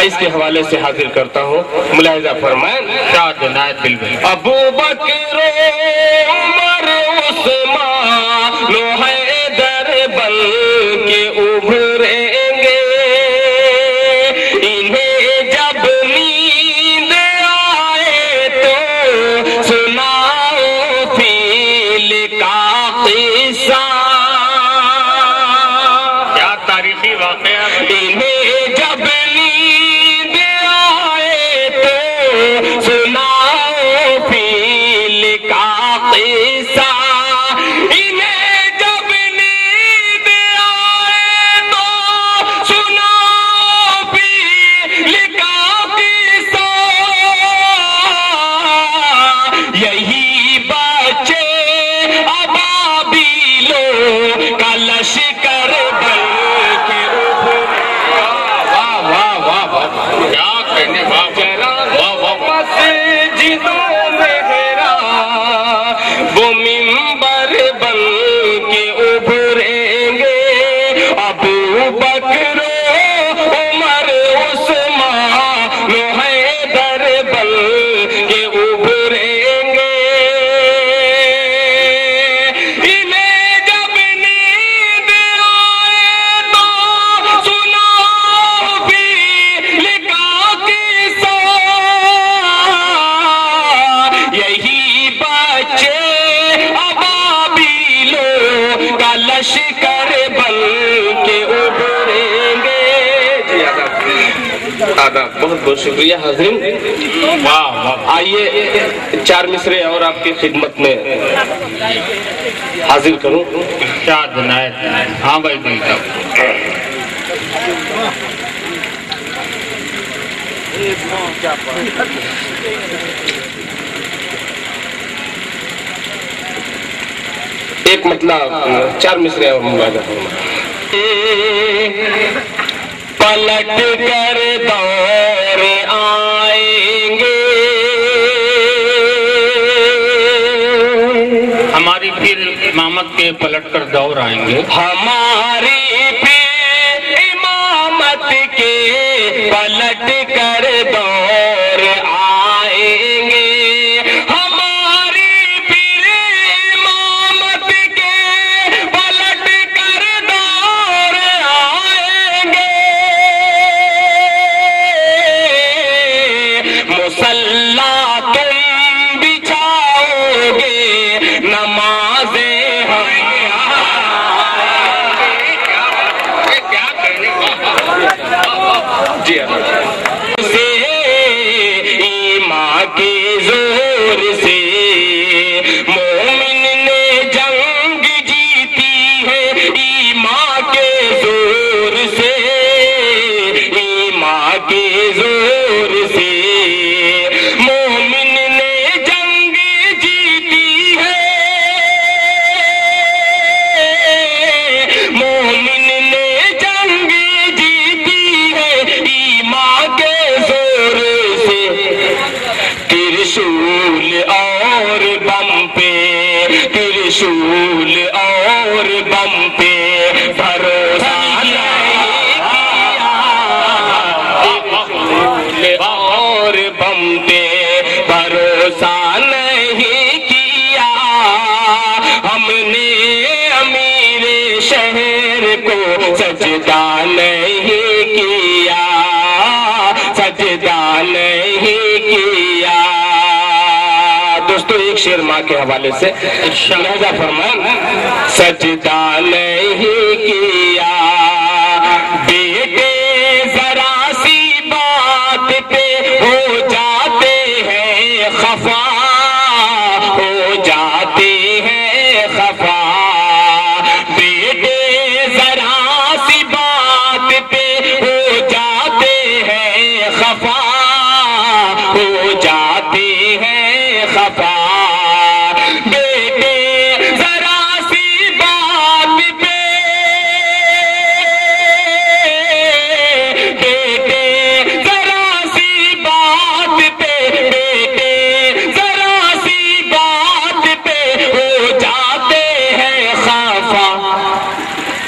22 کے حوالے سے حاضر کرتا ہوں، ملاحظہ فرمائیں۔ شاد عنایت بالبل۔ ابو بکر عمر عثمان و حیدر بن کے ابھریں گے، انہیں جب نیند آئے تو سناؤ فیل کا قصہ، کیا تاریخی واقعہ ہے۔ انہیں جب نیند آئے تو سناؤ فیل کا قصہ، انہیں جب نیند آئے تو سناؤ فیل کا قصہ، یہی بچے ابابیلوں کا لشکر بن کے ابھرے۔ واہ واہ واہ واہ، کیا کہنے، واہ واہ واہ واہ۔ مسجدوں میں ہیرا وہ منبر بن کے ابھریں گے، ابو بکر عمر عثمان و حیدر بن کے ابھریں گے، انہیں جب نیند آئے تو سناؤ فیل کا قصہ، یہی بچے ابابیلوں کا لشکر بن کے ابھریں گے۔ جی آداب، بہت بہت شکریہ حاضرین۔ واہ واہ۔ آئیے 4 مصرے اور آپ کی خدمت میں حاضر کروں۔ شاد عنایت۔ ہاں بھائی دل صاحب۔ ایک مطلب 4 مصرے اور ملاحظہ فرمائیں۔ پلٹ کر دور آئیں گے، ہماری پھر امامت کے پلٹ کر دور آئیں گے، ہماری پھر امامت کے پلٹ کر دور آئیں گے، ہماری پھر امامت کے پلٹ کر دور آئیں گے، مصلی تم بچھاؤ گے، نمازیں ہم جی سے ایمان کے زور سے مومن نے جنگ جیتی ہے، ایمان کے زور سے، ایمان کے زور سے مومن نے جنگ جیتی ہے، مومن نے جنگ جیتی ہے، ایمان کے زور سے، ترشول اور بم پہ، ترشول اور بم پہ بھروسہ نہیں کیا، ترشول اور بم پہ بھروسہ نہیں کیا، ہم نے امیر شہر کو سجدہ نہیں کیا، سجدہ نہیں کیا۔ دوستو ایک شعر ماں کے حوالے سے لہذا فرمائیں، سجدہ نہیں کیا، بیٹے ذرا سی بات پہ ہو جاتے ہیں خفا، ہو جاتے ہیں خفا، بیٹے ذرا سی بات پہ ہو جاتے ہیں خفا، ہو جاتے ہیں خفا، بیٹے ذرا سی بات پہ، بیٹے ذرا سی بات پہ، بیٹے ذرا سی بات پہ ہو جاتے ہیں خفا،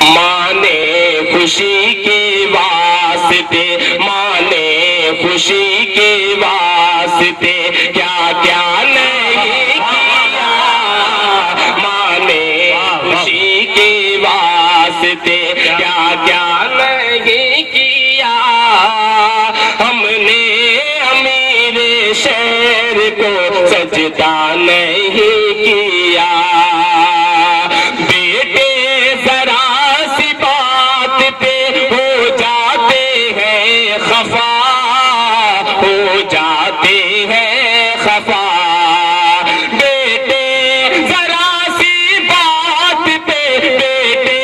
ماں نے خوشی کے واسطے، ماں نے سجدہ نہیں کیا بیٹے ذرا سی بات پہ ہو جاتے ہیں خفا ہو جاتے ہیں خفا بیٹے ذرا سی بات پہ بیٹے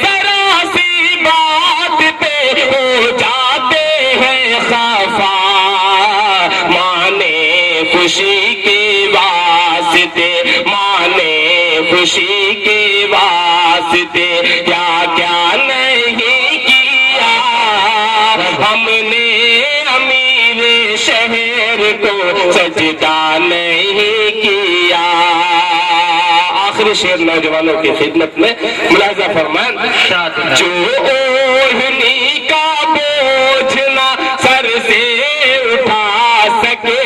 ذرا سی بات پہ ہو جاتے ہیں خفا مانے خوشی کے واسطے مانے خوشی کے واسطے کیا کیا نہیں کیا ہم نے امیر شہر کو سجدہ نہیں کیا آخری شعر نوجوانوں کی خدمت میں ملاحظہ فرمائیں جو اوڑھنی کا بوجھ نہ سر سے اٹھا سکے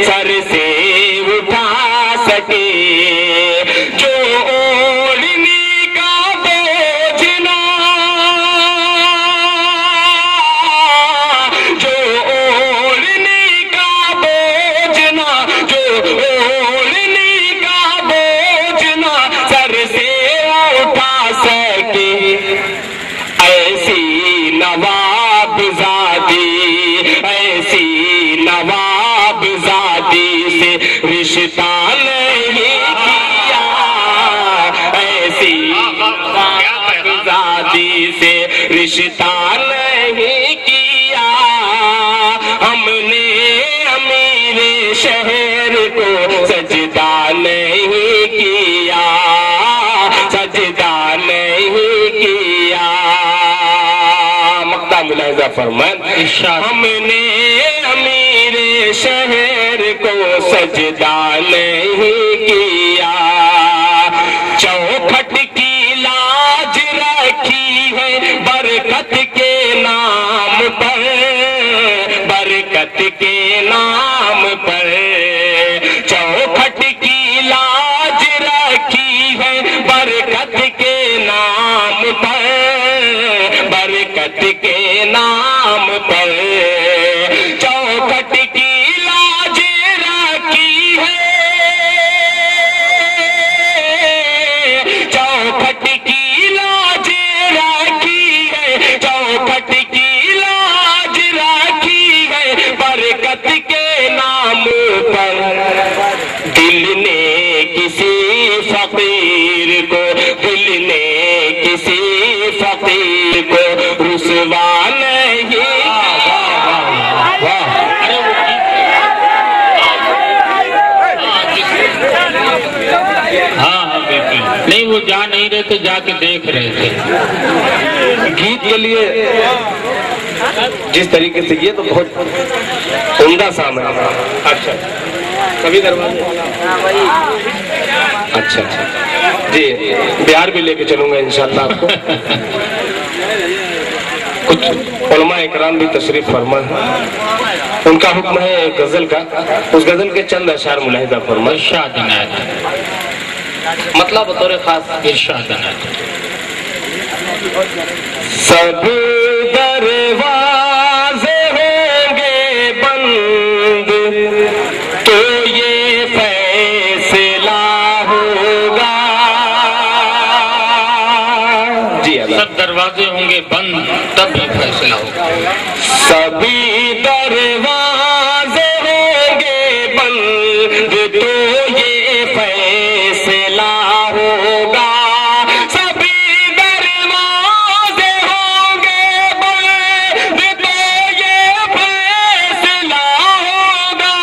سر سے اٹھا سکے جو اوڑھنی کا بوجھ نہ جو اوڑھنی کا بوجھ نہ جو اوڑھنی کا بوجھ نہ سر سے اٹھا سکے ایسی نواب زادی ایسی نواب زادی سے رشتہ نہیں کیا ایسی نواب زادی سے رشتہ نہیں کیا ہم نے امیر شہر کو سجدہ نہیں کیا سجدہ نہیں کیا مقطع ملاحظہ فرمائیں ہم نے امیر شہر کو سجدہ نہیں کیا چوکھٹ کی لاج رکھی ہے برکت کے نام پر برکت کے نام پر چوکھٹ کی لاج رکھی ہے برکت کے نام پر برکت کے نام پر چوکھٹ کی لاج رکھی ہے چوکھٹ کی لاج رکھی ہے چوکھٹ کی لاج رکھی ہے برکت کے نام پر دل نے کسی فقیر کو دل نے کسی فقیر کو رسوا نہیں نہیں وہ جا نہیں رہے تھے جا کے دیکھ رہے تھے گیت کے لیے جس طریقے سے یہ تو بہت عمدہ سامان ہے اچھا کبھی دروازے اچھا اچھا جی بہار بھی لے کے چلوں گا انشاءاللہ آپ کو کچھ علماء اکرام بھی تشریف فرما ان کا حکم ہے غزل کا اس غزل کے چند اشعار ملاحظہ فرما ارشاد عنایت مطلب بطور خاص ارشاد عنایت سب دروازے ہوں گے بند تو یہ فیصلہ ہوگا جی سب دروازے ہوں گے بند تب بھی فیصلہ ہوگا سبھی دروازے ہوں گے بند تو یہ فیصلہ ہوگا سبھی دروازے ہوں گے بند تو یہ فیصلہ ہوگا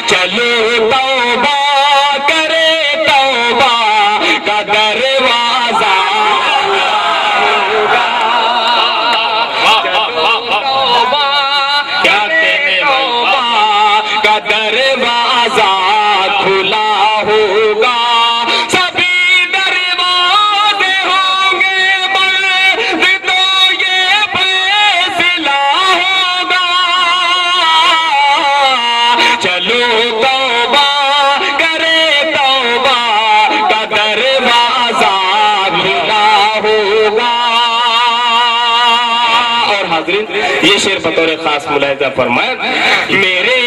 چلو توبہ کرے توبہ کا دروازہ دروازہ کھلا ہوگا سبھی دروازے ہوں گے بند تو یہ فیصلہ ہوگا چلو توبہ کرے توبہ کا دروازہ کھلا ہوگا اور حاضرین یہ شعر بطور خاص ملاحظہ فرمائیں میرے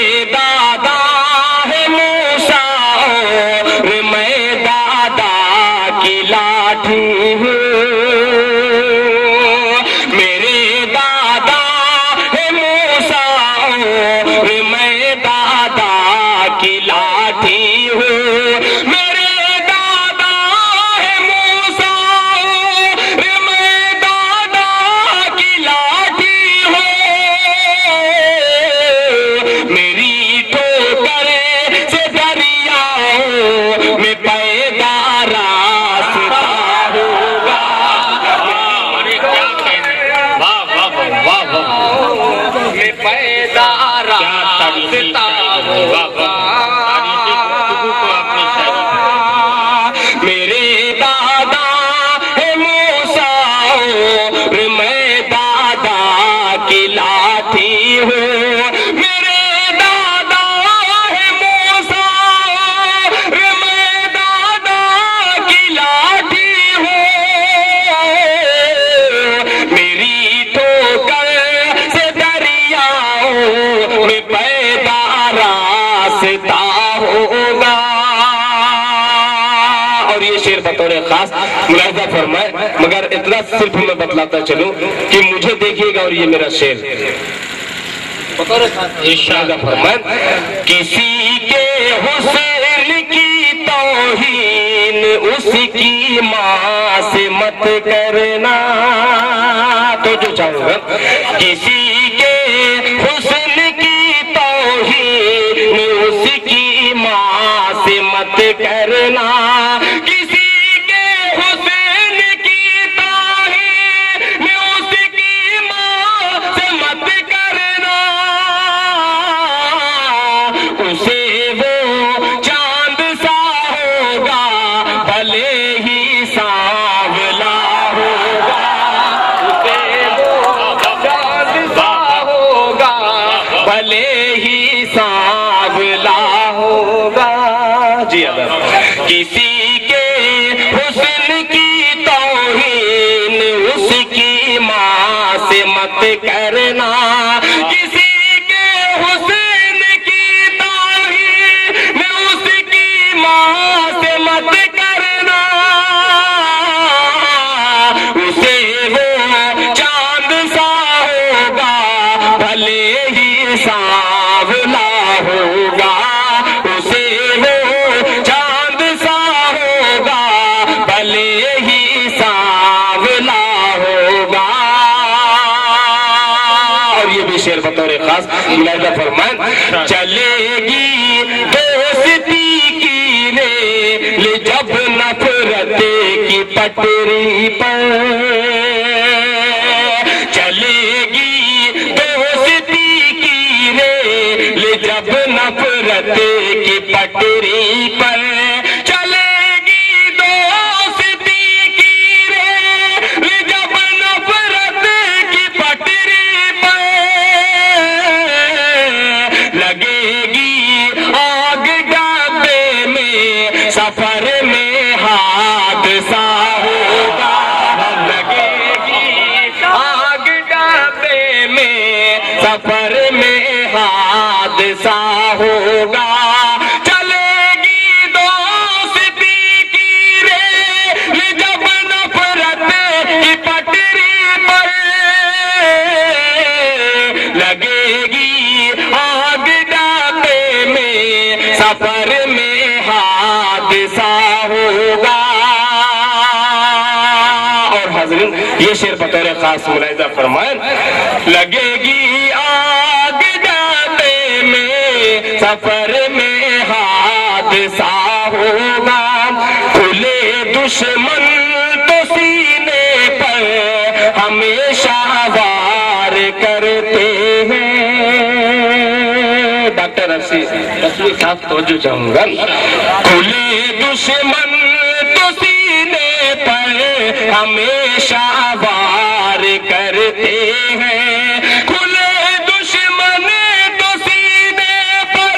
ہوگا میرے دادا ہے موسیٰ اور میں دادا کی لاٹھی ہوں میرے دادا ہے موسیٰ اور میں دادا کی لاٹھی ہوں میری ٹھوکر سے دریاؤں میں پیدا راستہ ہوگا اور یہ شعر بطور خاص ملاحظہ فرمائے مگر اتنا صرف میں بتلاتا چلوں کہ مجھے دیکھیے گا اور یہ میرا شعر بطور خاص ارشاد فرمائے کسی کے حسن کی توہین اس کی ماں سے مت کرنا تو جو چاہوں گا کسی کے حسن کی توہین اس کی ماں سے مت کرنا کسی کے حسن کی توہین اس کی ماں سے مت کرنا اسے وہ چاند سا ہوگا بھلے ہی سانولا ہوگا اسے وہ چاند سا ہوگا بھلے ہی سانولا ہوگا جی اللہ کسی کے حسن کی توہین اس کی ماں سے مت کرنا کسی کے حسن کی توہین اس کی ماں سے مت کرنا اسے وہ چاند سا ہوگا بھلے ہی سانولا ہوگا اسے وہ چاند سا ہوگا بھلے ہی سانولا ہوگا اور یہ بھی شعر بطور خاص ملاحظہ فرمائیں چلے گی دوستی کی ریل جب نفرت کی پٹری پر چلے گی دوستی کی ریل جب نفرت کی پٹری پر چلے گی دوستی کی ریل جب نفرت کی پٹری پر لگے گی آگ ڈبے میں سفر میں حادثہ ہوگا لگے گی آگ ڈبے میں سفر میں حادثہ ہوگا چلے گی دوستی کی ریل جب نفرت کی پٹری پر لگے گی آگ ڈبے میں سفر میں حادثہ ہوگا اور حضرت یہ شعر بطور خاص ملاحظہ فرمائیں لگے گی آگ ڈبے میں سفر میں حادثہ ہوگا کھلے دشمن تو سینے پر ہمیشہ وار کرتے ہیں ڈاکٹر رفیع صاحب توجہ چاہوں گا کھلے دشمن تو سینے پر ہمیشہ وار کرتے ہیں کھلے دشمن تو سینے پر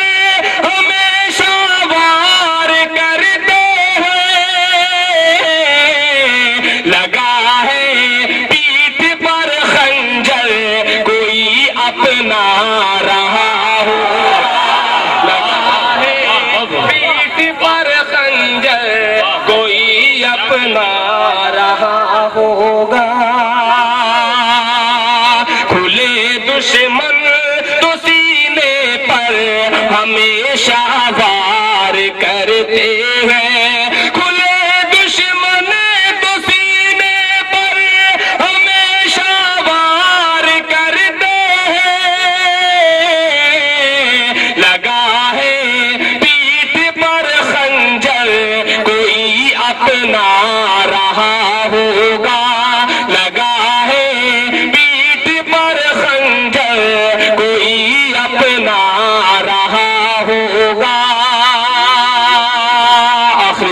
ہمیشہ وار کرتے ہیں لگا ہے پیٹھ پر خنجر کوئی اپنا رہا ہو لگا ہے پیٹھ پر خنجر کوئی اپنا رہا ہوگا کھلے دشمن تو سینے پر ہمیشہ وار کرتے ہیں کھلے دشمن تو سینے پر ہمیشہ وار کرتے ہیں لگا ہے پیٹھ پر خنجر کوئی اپنا رہا ہوگا لگا ہے پیٹھ پر خنجر کوئی اپنا رہا ہوگا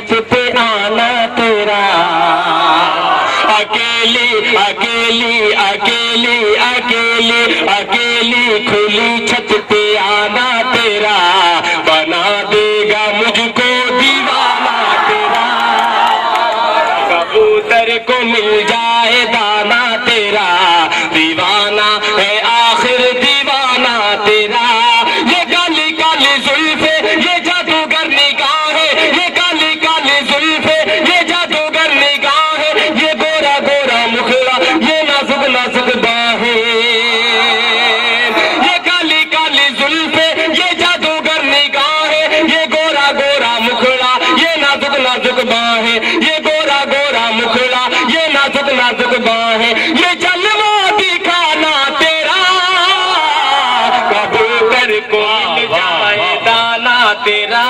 چھت پہ آنا تیرا، اکیلی اکیلی اکیلی اکیلی اکیلی کھلی چھت پہ آنا تیرا، بنا دے گا مجھ کو دیوانہ تیرا، کبوتر کو مل جائے دانا تیرا، دیوانہ ہے آخر دیوانہ تیرا، یہ کالی کالی زلفیں یہ جادوگر نگاہیں، یہ کالی کالی زلفیں یہ جادوگر نگاہیں، یہ گورا گورا مخڑا یہ نازک نازک باہیں، یہ کالی کالی زلفیں یہ جادوگر نگاہیں، یہ گورا گورا مخڑا یہ نازک نازک باہیں، یہ گورا گورا مخڑا یہ نازک نازک باہیں، یہ جلوہ دکھانا تیرا، کبوتر کو مل جائے دانا تیرا،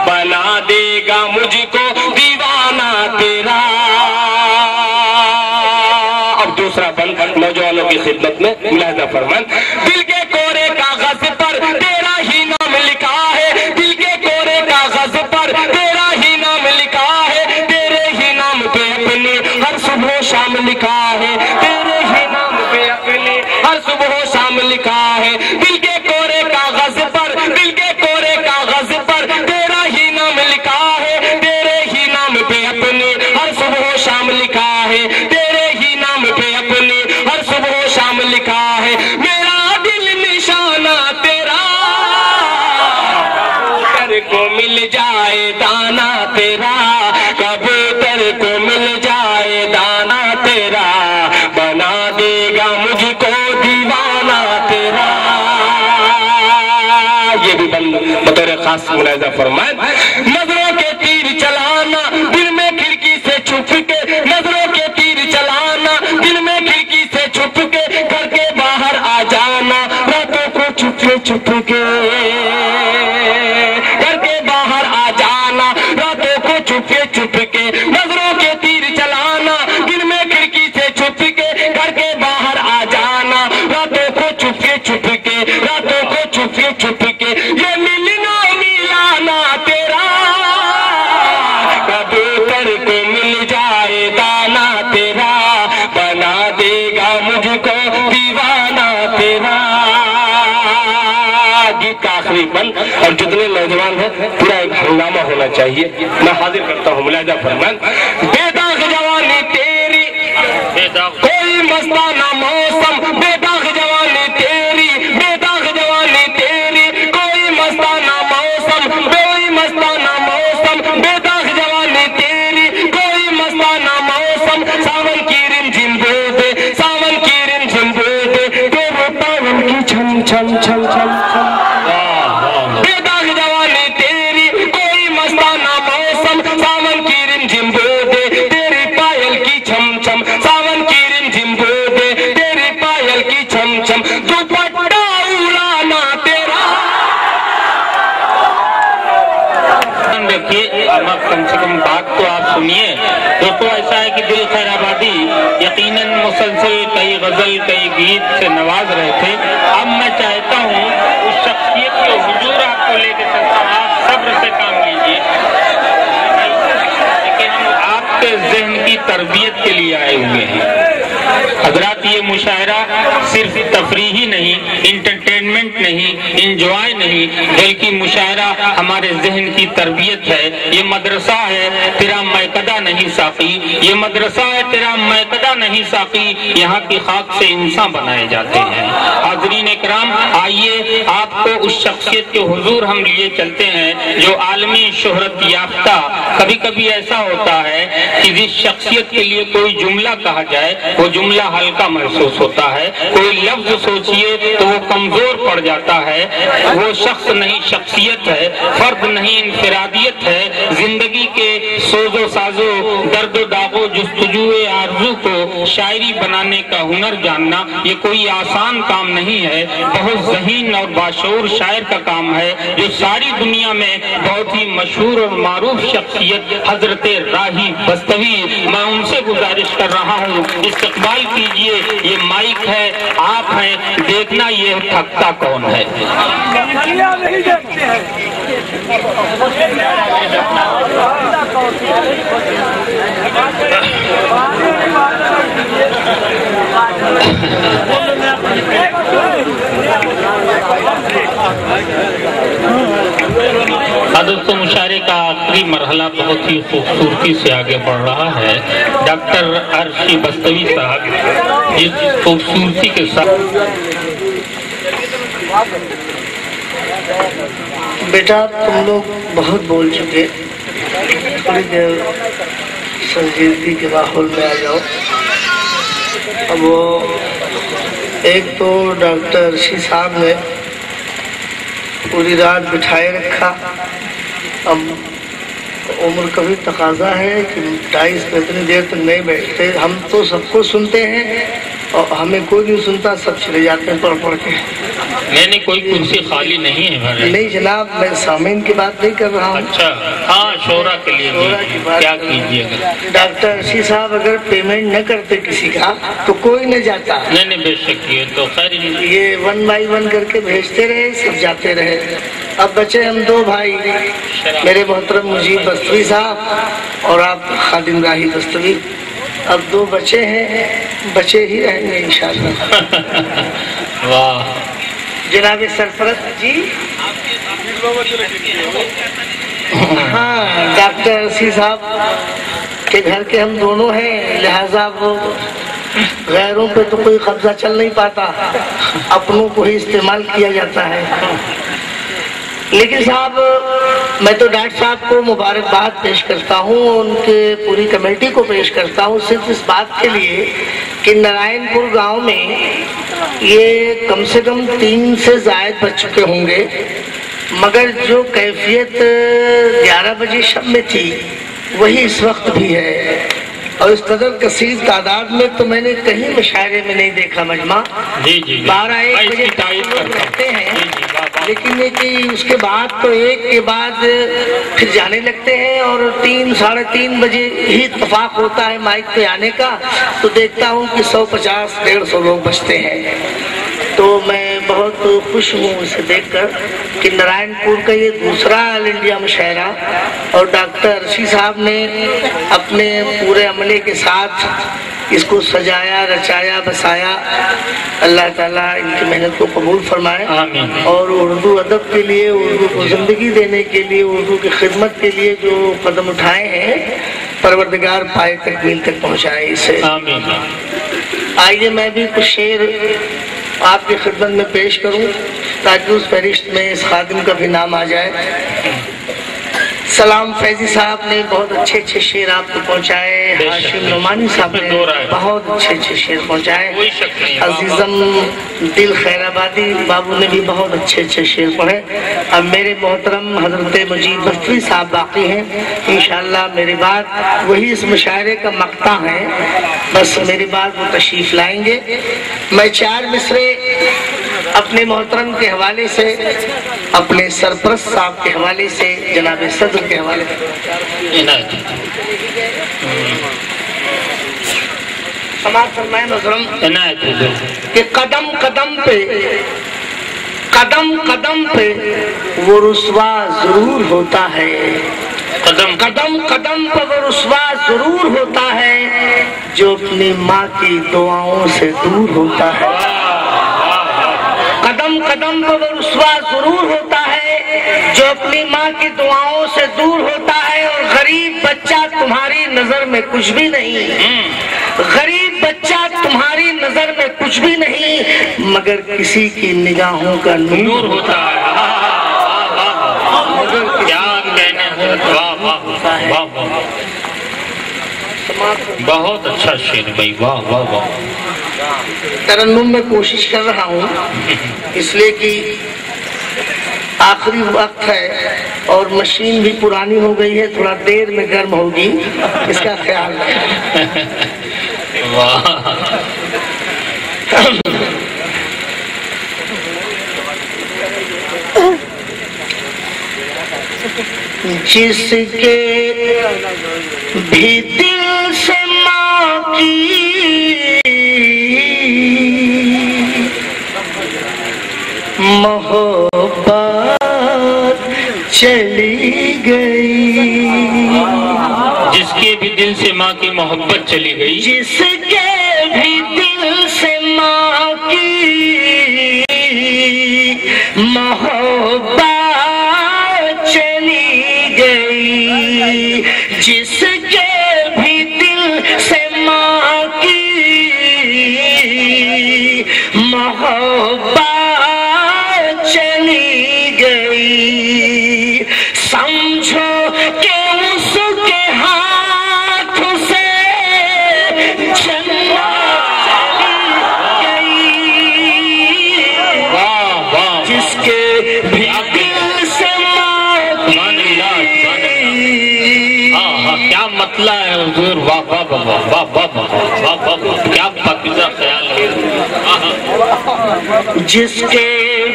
بنا دے گا مجھ کو دیوانہ تیرا۔ اب دوسرا بند نوجوانوں کی خدمت میں ملاحظہ فرمائیں، دل کے کورے کاغذ پر تیرا ہی نام لکھا ہے، دل کے کورے کاغذ پر تیرا ہی نام لکھا ہے، تیرے ہی نام پہ اپنے ہر صبح و شام لکھا ہے، تیرے ہی نام پہ اپنے ہر صبح و شام لکھا ہے، دل کے کورے کاغذ پر، دل کے کورے کاغذ پر تیرا ہی نام لکھا ہے، تیرے ہی نام پہ اپنے ہر صبح و شام لکھا ہے، تیرے ہی نام پہ اپنے ہر صبح و شام لکھا ہے، میرا دل نشانہ تیرا، کبوتر کو مل جائے دانا تیرا، کبوتر کو مل جائے دانا تیرا، بنا دے گا مجھ کو دیوانہ تیرا۔ یہ بھی بند بطور خاص ملاحظہ فرمائیں، نظروں کے تیر چلانا دل میں کھڑکی سے چھپ کے، نظروں کے تیر چلانا دل میں کھڑکی سے چھپ کے، گھر کے باہر آ جانا راتوں کو چھپ چھپ کے، گھر کے باہر آ جانا راتوں کو چھپ چھپ کے، نظروں کے تیر چلانا دل میں کھڑکی سے چھپ کے، گھر کے باہر آ جانا راتوں کو چھپ چھپ کے، راتوں کو چھپ چھپ کے، یہ ملنا ملانا تیرا، کبوتر کو مل جائے دانا تیرا، بنا دے گا مجھ کو دیوانہ تیرا۔ گیت کا آخری بند، اور جتنے نوجوان ہیں پورا ایک ہنگامہ ہونا چاہیے، میں حاضر کرتا ہوں ملاحظہ فرمائیں، بے داغ جوانی تیری کوئی مستانہ موسم، بے داغ جوانی تیری، بے داغ جوانی تیری کوئی مستانہ موسم، کوئی مستانہ موسم، بے داغ جوانی تیری کوئی مستانہ موسم، ساون کی رم جھم دے، ساون کی رم جھم دے، تیرے پاون کی چھم چھم چھم چھم چھم، بے داغ جوانی تیری کوئی مستانہ موسم، ساون کی رم جھم دے، تیری پائل کی چھم چھم، ساون کی رم جھم دے، تیری پائل کی چھم چھم، دوپٹہ اڑانا تیرا۔ رکھیے کم سے کم بات تو آپ سنیے، دوستو ایسا ہے کہ دل خیر آبادی یقیناً مسلسل کئی غزل کئی گیت سے نواز رہے تھے، اب میں چاہتا ہوں اس شخصیت کو حضور آپ کو لے کے چلتا ہوں، آپ صبر سے کام لیجیے، لیکن ہم آپ کے ذہن کی تربیت کے لیے آئے ہوئے ہیں حضرات۔ یہ مشاعرہ صرف تفریحی نہیں، انٹرٹینمنٹ نہیں، انجوائے نہیں، بلکہ مشاعرہ ہمارے ذہن کی تربیت ہے۔ یہ مدرسہ ہے تیرا میکدہ نہیں ساقی، یہ مدرسہ ہے تیرا میکدہ نہیں ساقی، یہاں کی خاک سے انسان بنائے جاتے ہیں۔ حاضرین اکرام، آئیے آپ کو اس شخصیت کے حضور ہم لیے چلتے ہیں جو عالمی شہرت یافتہ۔ کبھی کبھی ایسا ہوتا ہے کہ جس شخصیت کے لیے کوئی جملہ کہا جائے وہ جملہ ہلکا محسوس ہوتا ہے، کوئی لفظ سوچیے تو وہ کمزور پڑ جاتا ہے، وہ شخص نہیں شخصیت ہے، فرد نہیں انفرادیت ہے۔ زندگی کے سوز و سازو، درد و داغو، جستجو آرزو کو شاعری بنانے کا ہنر جاننا یہ کوئی آسان کام نہیں ہے، بہت ذہین اور باشعور شاعر کا کام ہے جو ساری دنیا میں بہت ہی مشہور اور معروف شخصیت حضرت راہی بستوی، میں ان سے گزارش کر رہا ہوں استقبال کیجئے، یہ مائک ہے، آپ ہیں، دیکھنا یہ تھکتا کون ہے۔ دوستوں، مشاعرے کا آخری مرحلہ بہت ہی خوبصورتی سے آگے بڑھ رہا ہے۔ ڈاکٹر عرشی بستوی صاحب جس خوبصورتی کے ساتھ بیٹا تم لوگ بہت بول چکے، تھوڑی دیر سنجیدگی کے ماحول میں آ جاؤ۔ اب وہ ایک تو ڈاکٹر عرشی صاحب نے پوری رات بٹھائے رکھا، اب عمر کا بھی تقاضا ہے کہ ڈھائی سے اتنی دیر تک نہیں بیٹھتے، ہم تو سب کو سنتے ہیں اور ہمیں کوئی نہیں سنتا، سب چلے جاتے ہیں پڑھ پڑھ کے۔ نہیں کوئی کرسی خالی نہیں ہے بھائی۔ نہیں جناب، میں سامعین کی بات نہیں کر رہا ہوں۔ اچھا ہاں، شورا کے لیے شورا کی بات کیا کیجیے گا۔ ڈاکٹر عرشی صاحب اگر پیمنٹ نہ کرتے کسی کا تو کوئی نہ جاتا۔ نہیں بے شک، یہ تو خیر یہ 1 بائی 1 کر کے بھیجتے رہے، سب جاتے رہے۔ اب بچے ہم 2 بھائی، میرے محترم مجیب بستوی صاحب اور آپ خادم راہی بستوی۔ اب 2 بچے ہیں، بچے ہی رہیں گے انشاءاللہ۔ واہ جناب سرپرست جی، ہاں ڈاکٹر عرشی صاحب کے گھر کے ہم دونوں ہیں، لہذا وہ غیروں پہ تو کوئی قبضہ چل نہیں پاتا، اپنوں کو ہی استعمال کیا جاتا ہے۔ لیکن صاحب میں تو ڈاکٹر صاحب کو مبارکباد پیش کرتا ہوں، ان کے پوری کمیٹی کو پیش کرتا ہوں، صرف اس بات کے لیے کہ نارائن پور گاؤں میں یہ کم سے کم 3 سے زائد بچ چکے ہوں گے، مگر جو کیفیت 11 بجے شب میں تھی وہی اس وقت بھی ہے، اور اس قدر کثیر تعداد میں تو میں نے کہیں مشاعرے میں نہیں دیکھا مجمع۔ 12-1 بجے کرتے ہیں، لیکن یہ کہ اس کے بعد تو 1 کے بعد پھر جانے لگتے ہیں، اور 3 ساڑھے 3 بجے ہی اتفاق ہوتا ہے مائک پہ آنے کا، تو دیکھتا ہوں کہ 150-150 لوگ بچتے ہیں۔ تو میں بہت خوش ہوں اسے دیکھ کر کہ نارائن پور کا یہ دوسرا آل انڈیا مشاعرہ، اور ڈاکٹر عرشی صاحب نے اپنے پورے عملے کے ساتھ اس کو سجایا، رچایا، بسایا۔ اللہ تعالیٰ ان کی محنت کو قبول فرمائے، اور اردو ادب کے لیے، اردو کو زندگی دینے کے لیے، اردو کی خدمت کے لیے جو قدم اٹھائے ہیں، پروردگار پائے تکمیل تک پہنچائے اسے۔ آئیے میں بھی کچھ شعر آپ کی خدمت میں پیش کروں تاکہ اس فہرست میں اس خادم کا بھی نام آ جائے۔ سلام فیضی صاحب نے بہت اچھے اچھے شعر آپ کو پہنچائے، ہاشم نعمانی صاحب نے بہت اچھے اچھے شعر پہنچائے، عزیزم دل خیر آبادی بابو نے بھی بہت اچھے اچھے شعر پڑھے۔ اب میرے محترم حضرت مجید بستوی صاحب باقی ہیں، انشاءاللہ میرے بعد وہی اس مشاعرے کا مقطع ہے، بس میرے بعد وہ تشریف لائیں گے۔ میں 4 مصرے اپنے محترم کے حوالے سے، اپنے سرپرست صاحب کے حوالے سے، جناب صدر کے حوالے سے سماعت فرمائیں محترم کہ قدم قدم پہ وہ رسوا ضرور ہوتا ہے، قدم قدم پہ وہ رسوا ضرور ہوتا ہے جو اپنی ماں کی دعاؤں سے دور ہوتا ہے۔ قدم قدم پہ وہ رسوا ضرور ہوتا ہے جو اپنی ماں کی دعاؤں سے دور ہوتا ہے، اور غریب بچہ تمہاری نظر میں کچھ بھی نہیں، غریب بچہ تمہاری نظر میں کچھ بھی نہیں، مگر کسی کی نگاہوں کا نور ہوتا ہے۔ بہت اچھا شعر بھائی، واہ واہ واہ۔ ترنم میں کوشش کر رہا ہوں، اس لیے کہ آخری وقت ہے اور مشین بھی پرانی ہو گئی ہے، تھوڑا دیر میں گرم ہوگی، اس کا خیال رکھیں۔ جس کے بھی دل سے ماں کی محبت چلی گئی، جس کے بھی دل سے ماں کی محبت چلی گئی، جس کے بھی دل سے ماں کی محبت چلی گئی، جس کے بھی دل سے ماں کی محبت چلی گئی، سمجھو کہ اس کے ہاتھ سے جنت چلی گئی، جس کے بھی دل سے ماں کی، کیا مطلع ہے حضور، واہ واہ واہ واہ واہ واہ واہ واہ، کیا پاکیزہ خیال ہے، جس کے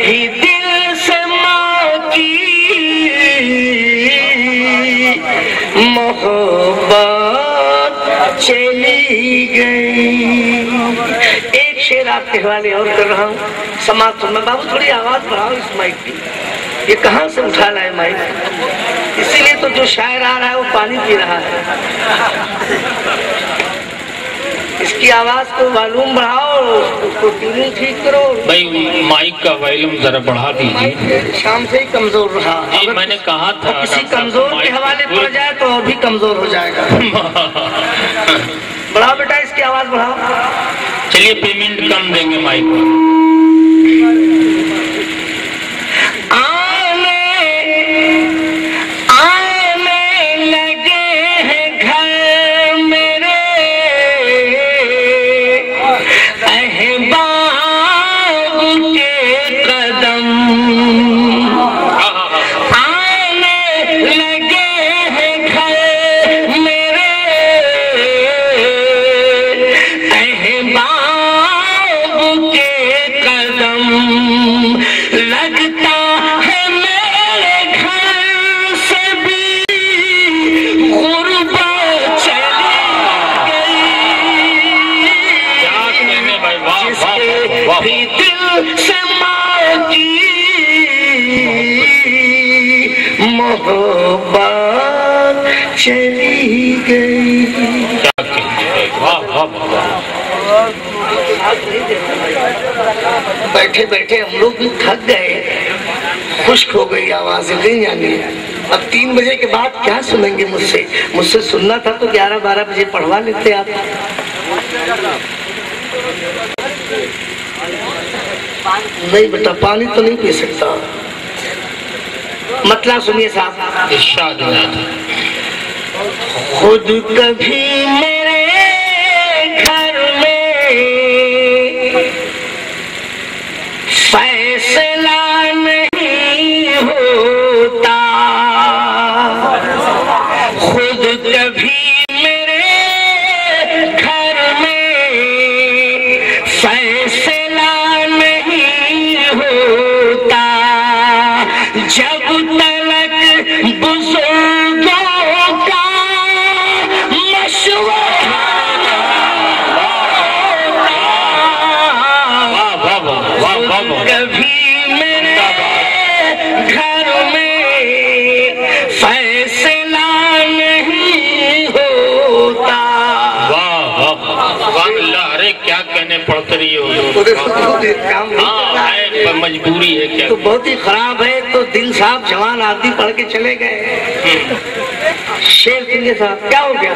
بھی دل سے ماں کی محبت چلی گئی۔ ایک شعر آپ کے حوالے اور کر رہا ہوں، سماعت فرمائیں۔ بابو تھوڑی آواز بڑھاؤ اس مائک کی، یہ کہاں سے اٹھا رہا ہے مائک؟ اسی لیے تو جو شاعر آ رہا ہے وہ پانی پی رہا ہے، اس کی آواز کو معلوم بڑھاؤ، اس کو ٹیوننگ ٹھیک کرو۔ بھائی مائک کا وائلوم ذرا بڑھا دیجیے، شام سے ہی کمزور رہا، جی میں نے کہا تھا کسی کمزور کے حوالے پڑ جائے تو اور بھی کمزور ہو جائے گا۔ بڑھاؤ بیٹا، اس کی آواز بڑھاؤ۔ چلیے پیمنٹ کم دیں گے مائک کو۔ محبت چلی گئی۔ بیٹھے بیٹھے ہم لوگ بھی تھک گئے، خشک ہو گئی آوازیں نہیں جانی۔ اب 3 بجے کے بعد کیا سنیں گے مجھ سے سننا تھا تو 11-12 بجے پڑھوا لیتے آپ۔ نہیں بیٹا پانی تو نہیں پی سکتا۔ مطلب سنیے صاحب، ارشاد خود کبھی میرے گھر میں فیصلہ نہیں ہوتا، خود کبھی میرے گھر میں فیصلہ نہیں ہوتا، جب تلک بزرگوں کا مشورہ کبھی میرے گھر میں فیصلہ نہیں ہوتا۔ ارے کیا کہنے پڑتے رہی ہو، مجبوری ہے کیا، تو بہت ہی خراب ہے۔ تو دل صاحب جوان آدمی پڑھ کے چلے گئے، شیر سنگے صاحب کیا ہو گیا؟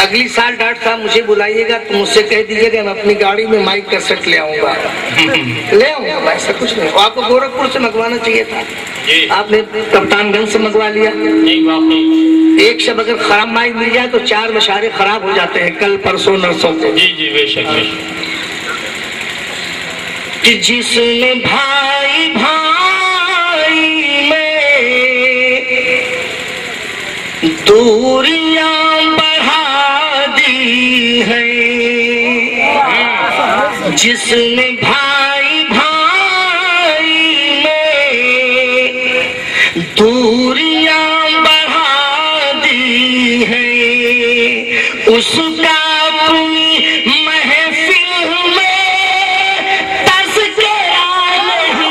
اگلی سال ڈاکٹر صاحب مجھے بلائیے گا تو مجھ سے کہہ دیجیے گا میں اپنی گاڑی میں مائک کا سیٹ لے آؤں گا، لے آؤں گا، ایسا کچھ نہیں۔ آپ کو گورکھپور سے منگوانا چاہیے تھا، آپ نے کپتان گنج سے منگوا لیا۔ ایک شب اگر خراب مائک مل جائے تو 4 مشاعرے خراب ہو جاتے ہیں، کل پرسوں نرسوں کو۔ جی جی بے شک بے شک۔ کہ جس نے بھائی بھائی میں دوریاں بڑھا دی ہیں، جس نے بھائی بھائی میں دوریاں بڑھا دی ہیں، اس کا اپنی محفل میں تذکرہ نہیں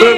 2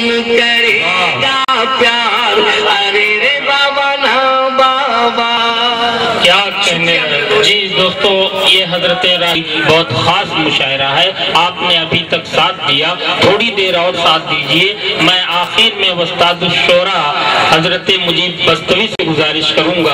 کون کرے گا پیار، ارے رے بابا نا بابا. کیا کہنے. جی دوستو، یہ حضرت راہی بہت خاص مشاعرہ ہے. آپ نے ابھی تک ساتھ دیا، تھوڑی دیر اور ساتھ دیجئے. میں آخر میں استاد الشورا حضرت مجیب بستوی سے گزارش کروں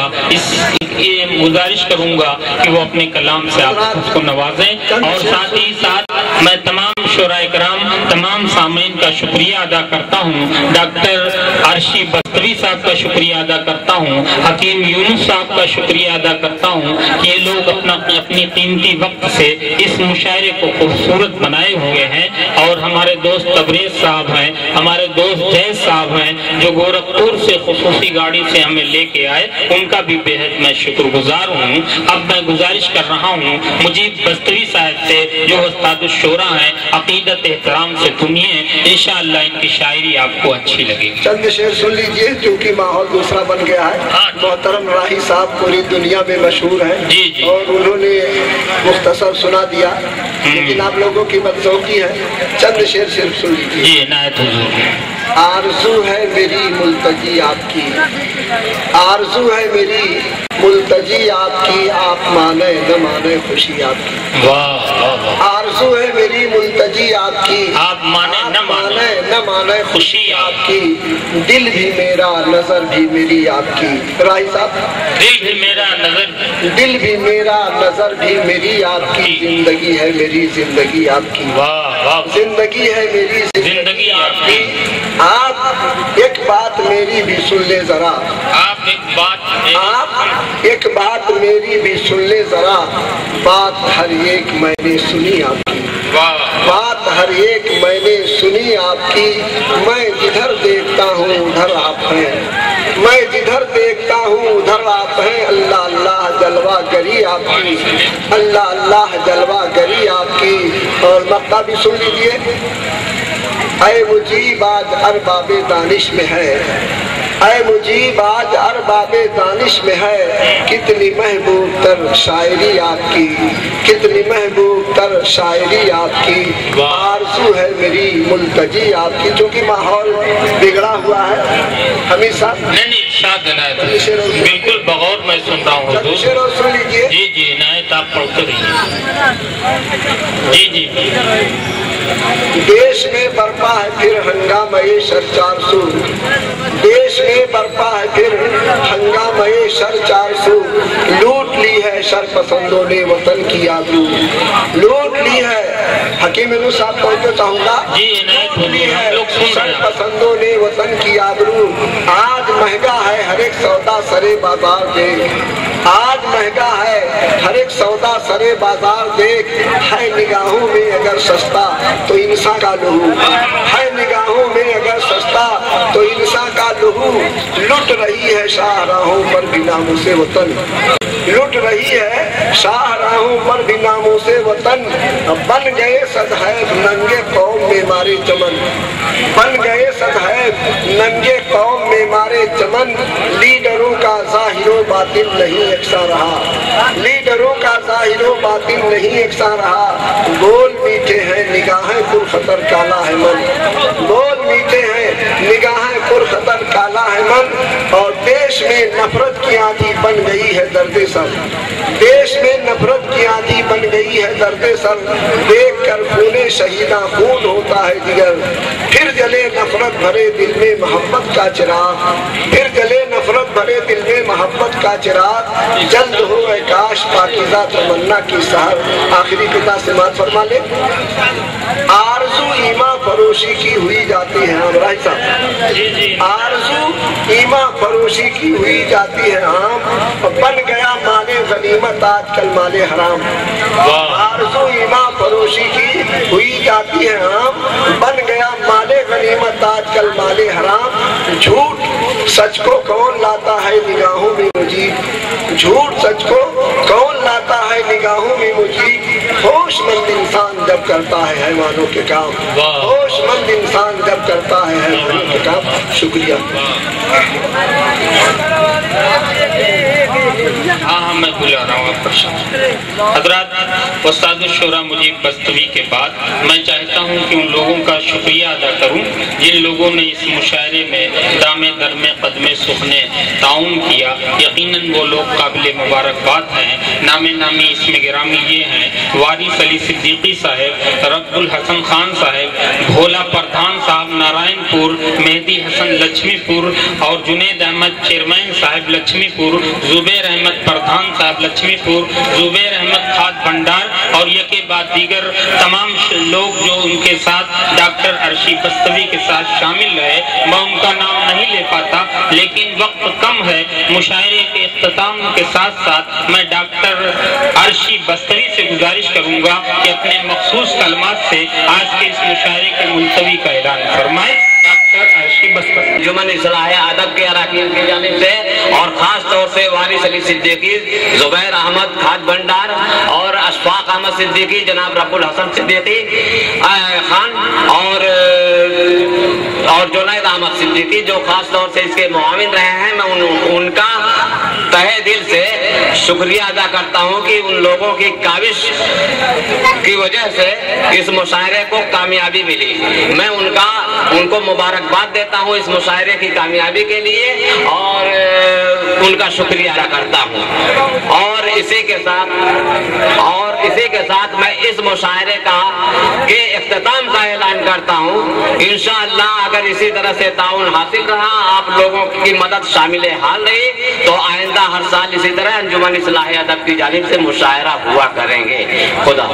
گا کہ وہ اپنے کلام سے آپ اس کو نوازیں. اور ساتھ ہی ساتھ میں تمام شورا اکرام، تمام سامعین کا شکریہ ادا کرتا ہوں. ڈاکٹر عرشی بستوی صاحب کا شکریہ ادا کرتا ہوں. حکیم یونس صاحب کا شکریہ ادا کرتا ہوں کہ یہ لوگ اپنی قیمتی وقت سے اس مشاعرے کو خوبصورت بنائے ہوئے ہیں. اور ہمارے دوست تبریز صاحب ہیں، ہمارے دوست جیز صاحب ہیں جو گورکھپور سے خصوصی گاڑی سے ہمیں لے کے آئے، ان کا بھی بے حد میں شکر گزار ہوں. اب میں گزارش کر رہا ہوں مجیب بستوی صاحب سے جو استاد الشورا ہیں، عقیدت احترام سے سنیے، انشاءاللہ ان کی شاعری آپ کو اچھی لگے گی. چند شعر سن لیجئے کیونکہ ماحول دوسرا بن گیا ہے. محترم راہی صاحب پوری دنیا میں مشہور ہیں اور انہوں نے مختصر سنا دیا، لیکن آپ لوگوں کی بدذوقی ہے. چند شعر صرف سن لیجئے. جی عنایت حضور. آرزو ہے میری ملتجی آپ کی، آرزو ہے میری ملتجی آپ کی، آپ مانے نہ مانے خوشی آپ کی. آرزو ہے میری ملتجی آپ کی، آپ مانے نہ مانے خوشی آپ کی. دل بھی میرا نظر بھی میری آپ کی. راہی صاحب، دل بھی میرا نظر بھی میری آپ کی. زندگی ہے میری زندگی آپ کی، زندگی ہے میری زندگی آپ کی. آپ ایک بات میری بھی سن لے ذرا، آپ ایک بات میری بھی سن لے ذرا. بات ہر ایک میں نے سنی آپ کی، بات ہر ایک میں نے سنی آپ کی. میں جدھر دیکھتا ہوں ادھر آپ ہیں، میں جدھر دیکھتا ہوں ادھر آپ ہیں. اللہ اللہ جلوہ گری آپ کی، اللہ اللہ جلوہ گری آپ کی. اور مقطع بھی سن لیجئے. اے مجیب آج ارباب دانش میں ہے، اے مجیب آج ارباب دانش میں ہے. کتنی محبوب تر شاعری آپ کی، کتنی محبوب تر شاعری آپ کی. آرزو ہے میری ملتجی آپ کی. چونکہ ماحول بگڑا ہوا ہے حمید صاحب. نہیں ارشاد عنایت، بالکل بغور میں سن رہا ہوں حضور. شعر اور سن لیجئے. جی جی عنایت آپ پڑھتے رہیے. جی جی. دیش میں برپا ہے پھر ہنگامہ شر 400، دیش میں برپا ہے پھر ہنگامہ شر 400. لوٹ لی ہے شر پسندوں نے وطن کی آبرو، لوٹ لی ہے. حکیم یونس صاحب کو چاہوں گا. جی عنایت حضور. شر پسندوں نے وطن کی آبرو. آج مہنگا ہے ہر ایک سودا سرے بازار دیکھ، آج مہنگا ہے ہر ایک سودا سرے بازار دیکھ. ہے نگاہوں میں اگر سستا تو انسان کا لہو، ہے نگاہوں میں اگر سستا تو انسان کا لہو. لٹ رہی ہے شاہراہوں پر بھی ناموں سے وطن، لٹ رہی ہے شاہراہوں پر بھی ناموں سے وطن. بن گئے صدحیب ننگے قوم میں مارے چمن، بن گئے صدحیب ننگے قوم میں مارے چمن. لیڈروں کا ظاہر و باطن نہیں یکساں رہا، لیڈروں کا ظاہر و باطن نہیں یکساں رہا. بول میٹھے ہیں نگاہیں پر خطر کالا ہے من، بول میٹھے ہیں نگاہیں پر خطر کالا ہے من. اور دیش میں نفرت کی آندھی بن گئی ہے درد سر، دیش میں نفرت کی آندھی بن گئی ہے درد سر. دیکھ کر خون شہیداں خون ہوتا ہے جگر. پھر جلے نفرت بھرے دل میں محبت کا چراغ، پھر جلے نفرت بھرے دل میں محبت کا چراغ. جلد ہو اے کاش پاکیزہ تمنا کی سحر. آخری قطعہ سماعت فرما لے. آرزو ایمان فروشی کی ہوئی جاتی ہے راہی صاحب، آرزو ایمان فروشی کی ہوئی جاتی ہے عام. بن گیا مال غنیمت آج کل مال حرام. آرزو ایمان فروشی کی ہوئی جاتی ہے عام. بن گیا مال غنیمت آج کل مال حرام. جھوٹ سچ کو کون لاتا ہے نگاہوں میں مجیب، جھوٹ سچ کو کون لاتا ہے نگاہوں میں مجیب. ہوش مند انسان جب کرتا ہے حیوانوں کے کام، ہوش مند انسان جب کرتا ہے کا شکریہ. ہاں میں بلا رہا ہوں آپ حضرات. استاد الشورا مجیب بستوی کے بعد میں چاہتا ہوں کہ ان لوگوں کا شکریہ ادا کروں جن لوگوں نے اس مشاعرے میں دامے درمے قدمے سخنے تعاون کیا. یقیناً وہ لوگ قابل مبارکباد ہیں. نام نامی اس میں گرامی یہ ہیں وارث علی صدیقی صاحب، رب الحسن خان صاحب، بھولا پردھان صاحب نارائن پور، مہدی حسن لچھمی پور اور جنید احمد چیئرمین صاحب لچھمی پور، زبیر احمد پردھان صاحب لچھمی پور، زبیر احمد کھاد بھنڈار اور یہ کے بعد دیگر تمام لوگ جو ان کے ساتھ ڈاکٹر عرشی بستوی کے ساتھ شامل رہے. میں ان کا نام نہیں لے پاتا لیکن وقت کم ہے. مشاعرے کے اختتام کے ساتھ ساتھ میں ڈاکٹر عرشی بستوی سے گزارش کروں گا کہ اپنے مخصوص کلمات سے آج کے اس مشاعرے کے ملتوی کا اعلان فرمائیں. انجمن اصلاح ادب کے اراکین کی جانب سے اور خاص طور سے وارث علی صدیقی، زبیر احمد کھاد بھنڈار اور اشفاق احمد صدیقی، جناب رب الحسن صدیقی خان اور جنید احمد صدیقی جو خاص طور سے اس کے معاون رہے ہیں، میں ان کا تہہ دل سے شکریہ ادا کرتا ہوں کہ ان لوگوں کی کاوش کی وجہ سے اس مشاعرے کو کامیابی ملی. میں ان کو مبارکباد دیتا ہوں اس مشاعرے کی کامیابی کے لیے اور ان کا شکریہ ادا کرتا ہوں. اور اسی کے ساتھ میں اس مشاعرے کے اختتام کا اعلان کرتا ہوں. انشاءاللہ اگر اسی طرح سے تعاون حاصل رہا، آپ لوگوں کی مدد شامل حال رہی، تو آئندہ ہر سال اسی طرح انجمن اصلاح ادب کی جانب سے مشاعرہ ہوا کریں گے. خدا